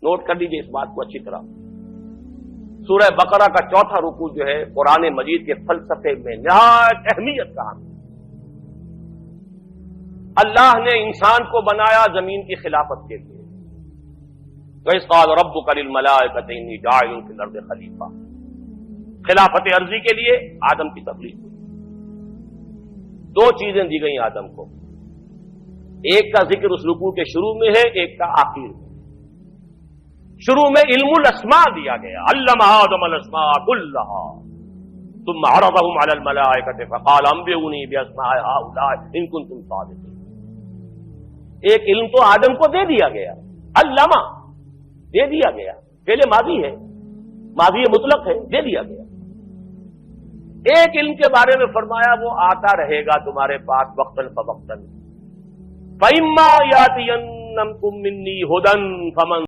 Note کر لیجئے اس بات کو اچھی طرح. سورہ بقرہ کا 4واں رکوع جو ہے قرآن مجید کے فلسفے میں نہایت اہمیت کا حامل. اللہ نے انسان کو بنایا زمین کی خلافت کے لیے. وَإِذْ قَالَ رَبُّكَ لِلْمَلَائِكَةِ إِنِّي جَاعِلٌ فِي الْأَرْضِ خَلِيفَةً. خلافت عرضی کے لیے آدم کی تخلیق ہوئی. 2 چیزیں دی گئیں آدم کو. ایک کا ذکر اس رکوع کے شروع میں ہے, ایک کا آخر میں. شروع میں علم الاسماء دیا گیا, علم آدم الاسماء كلها ثم عرضهم على الملائكة فقال انبئوني باسماء هؤلاء ان كنتم صادقين. ایک علم تو آدم کو دے دیا گیا, علامہ دے دیا گیا, پہلے ماضی ہے, ماضی مطلق ہے, دے دیا گیا. ایک علم کے بارے میں فرمایا وہ آتا رہے گا تمہارے پاس وقتاً فوقتاً. فَإِمَّا يَأْتِيَنَّكُم مِّنِّي هُدًى فَمَن